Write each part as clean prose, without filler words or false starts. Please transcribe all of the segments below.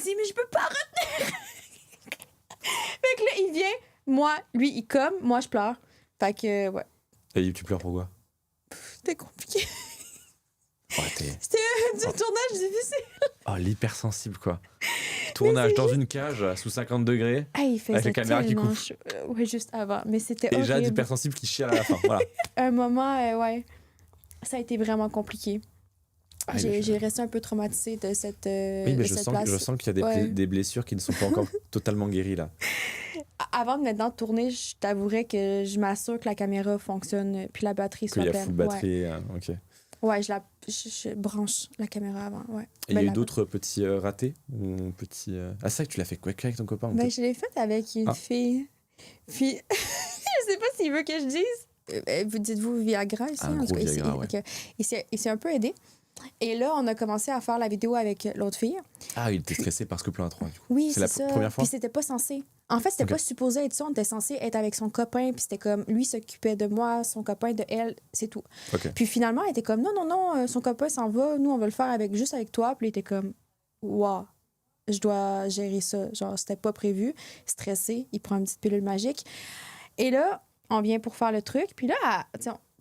dit, mais je peux pas retenir. Fait que là, il vient, moi, lui, il comme, moi, je pleure. Fait que, ouais. Et tu pleures pourquoi? C'était compliqué. Ouais, C'était du tournage difficile. Oh, l'hypersensible, quoi. Tournage dans une cage sous 50 degrés. Il faisait avec la caméra qui coupe. Ouais, juste avant. Mais c'était Déjà horrible. d'hypersensible qui chiale à la fin. Voilà. Un moment, ouais. Ça a été vraiment compliqué. Ah, J'ai resté un peu traumatisée de cette oui, mais de cette place. je sens qu'il y a des blessures qui ne sont pas encore totalement guéries, là. Avant de maintenant tourner, je t'avouerais que je m'assure que la caméra fonctionne puis la batterie soit Qu'il y pleine. a full batterie, ok. Ouais, je branche la caméra avant, ouais. Et il y a eu d'autres petits ratés ou petits... Ah, c'est vrai que tu l'as fait quoi avec ton copain? Je l'ai fait avec une fille. Puis, je sais pas s'il veut que je dise. Vous dites-vous Viagra ici? Un gros Viagra, ouais. Il s'est un peu aidé. Et là, on a commencé à faire la vidéo avec l'autre fille. Ah, il était stressé parce que plan 3, du coup. Oui, c'est la première fois? Puis c'était pas censé. En fait, c'était pas supposé être ça. On était censé être avec son copain. Puis c'était comme, lui s'occupait de moi, son copain de elle, c'est tout. Puis finalement, elle était comme, non, son copain s'en va. Nous, on va le faire juste avec toi. Puis il était comme, waouh, je dois gérer ça. Genre, c'était pas prévu. Stressé, il prend une petite pilule magique. Et là, on vient pour faire le truc. Puis là,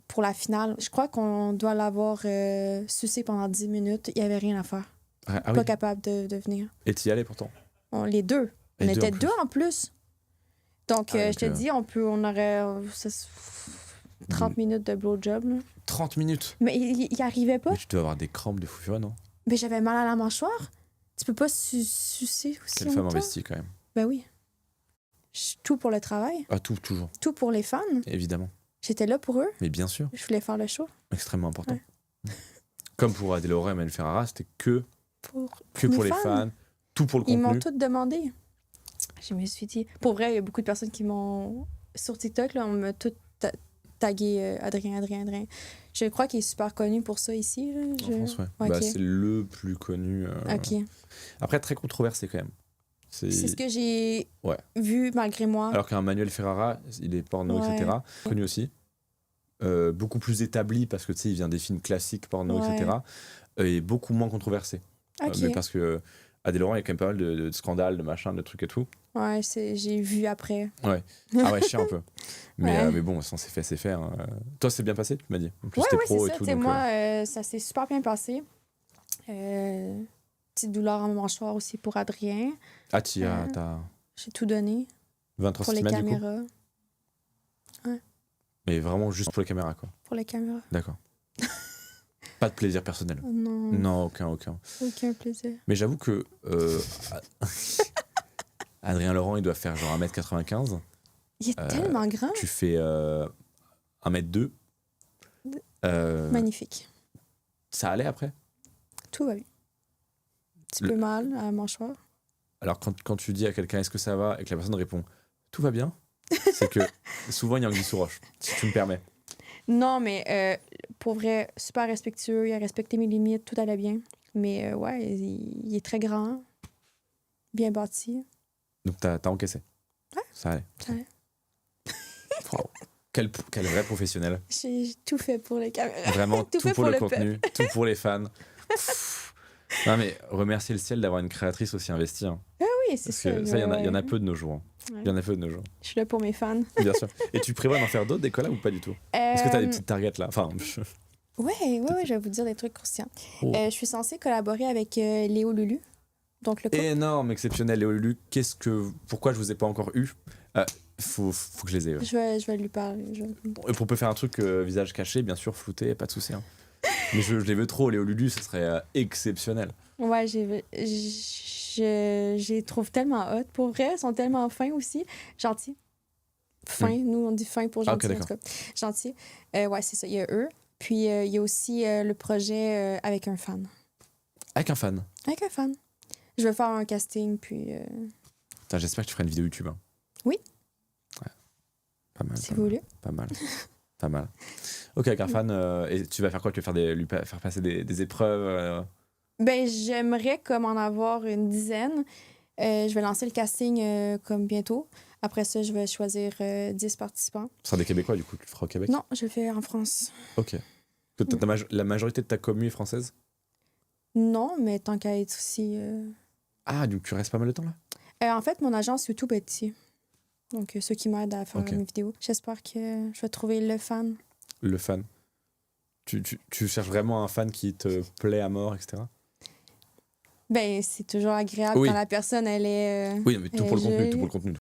pour la finale, je crois qu'on doit l'avoir sucé pendant 10 minutes. Il y avait rien à faire. Pas capable de venir. Et t'y allais pourtant? Les deux. On était deux en plus. Donc, je te dis, on aurait 30 minutes de blowjob. Là. 30 minutes? Mais il arrivait pas. Mais tu dois avoir des crampes de fou furieux, non? Mais j'avais mal à la mâchoire. Tu peux pas sucer aussi. Quelle femme investie, quand même. Ben oui. Tout pour le travail. Ah, toujours. Tout pour les fans. Évidemment. J'étais là pour eux. Mais bien sûr. Je voulais faire le show. Extrêmement important. Ouais. Comme pour Adèle Aurore et Mel Ferrara, c'était que pour les fans. Tout pour le contenu. Ils m'ont tout demandé. Je me suis dit... Pour vrai, il y a beaucoup de personnes qui m'ont... Sur TikTok, là, on m'a tout tagué Adrien. Je crois qu'il est super connu pour ça ici. Là. En France, ouais. Okay. C'est le plus connu. OK. Après, très controversé quand même. C'est ce que j'ai vu malgré moi. Alors qu'un Manuel Ferrara, il est porno, etc. Connu aussi. Beaucoup plus établi parce que tu sais, il vient des films classiques porno, etc. Et beaucoup moins controversé. Mais parce que Adèle Aurore, il y a quand même pas mal de scandales, de machins, de trucs et tout. Ouais, j'ai vu après. Ouais. Ah ouais, chiant un peu. Mais bon, ça c'est fait, c'est fait. Hein. Toi, c'est bien passé, tu m'as dit. En plus, t'es pro et ça, tout. Donc, moi, ça s'est super bien passé. Petite douleur en mâchoire aussi pour Adrien. Ah, j'ai tout donné. 23 pour les caméras. Ouais. Mais vraiment juste pour les caméras, quoi. Pour les caméras. D'accord. Pas de plaisir personnel. Non. Non, aucun. Aucun plaisir. Mais j'avoue que Adrien Laurent, il doit faire genre 1m95. Il est tellement grand. Tu fais 1m2. Magnifique. Ça allait après? Tout va bien. Un petit peu mal à la mâchoire. Alors, quand tu dis à quelqu'un est-ce que ça va et que la personne répond tout va bien, c'est que souvent il y a anguille sous roche, si tu me permets. Non, mais pour vrai, super respectueux, il a respecté mes limites, tout allait bien. Mais il est très grand, bien bâti. Donc t'as encaissé? Ouais. Ça allait. Ça allait. Wow. Quel vrai professionnel. J'ai tout fait pour les caméras. Vraiment, tout pour le contenu, tout pour les fans. Non mais remercier le ciel d'avoir une créatrice aussi investie. Hein. Ah oui, c'est ça. Parce que ça, il y en a peu de nos jours. Hein. Ouais. Il y en a peu de nos jours. Je suis là pour mes fans. Bien sûr. Et tu prévois d'en faire d'autres, des collabs ou pas du tout? Est-ce que tu as des petites targets là? Enfin, Oui, je vais vous dire des trucs croustillants. Oh. Je suis censée collaborer avec Léo Lulu. Donc le couple. Énorme, exceptionnel. Léo Lulu, pourquoi je vous ai pas encore eu? Faut que je les ai. Ouais. Je vais lui parler. On peut faire un truc visage caché, bien sûr, flouté, pas de souci. Hein. Mais je les veux trop, Léo Lulu, ce serait exceptionnel. Ouais, je les trouve tellement hot. Pour vrai, ils sont tellement fins aussi. Gentils. Fins, nous on dit fins pour gentils, en tout cas. Gentils. Ouais, c'est ça, il y a eux. Puis il y a aussi le projet avec un fan. Avec un fan? Avec un fan. Je vais faire un casting, puis... J'espère que tu feras une vidéo YouTube. Hein. Oui. Ouais. Pas mal. Si vous voulez. Pas mal. Pas mal. Ok, avec un fan, et tu vas faire quoi? Tu vas lui faire passer des épreuves Ben, j'aimerais comme en avoir une dizaine. Je vais lancer le casting comme bientôt. Après ça, je vais choisir 10 participants. Ce sera des Québécois, du coup, tu le feras au Québec? Non, je le fais en France. Ok. La majorité de ta commu est française? Non, mais tant qu'à être aussi... Ah, donc tu restes pas mal de temps là? En fait, mon agence YouTube est ici. Donc, ceux qui m'aident à faire mes vidéos. J'espère que je vais trouver le fan. Le fan. Tu cherches vraiment un fan qui te plaît à mort, etc.? Ben, c'est toujours agréable quand la personne, elle est. Oui, mais tout pour le contenu,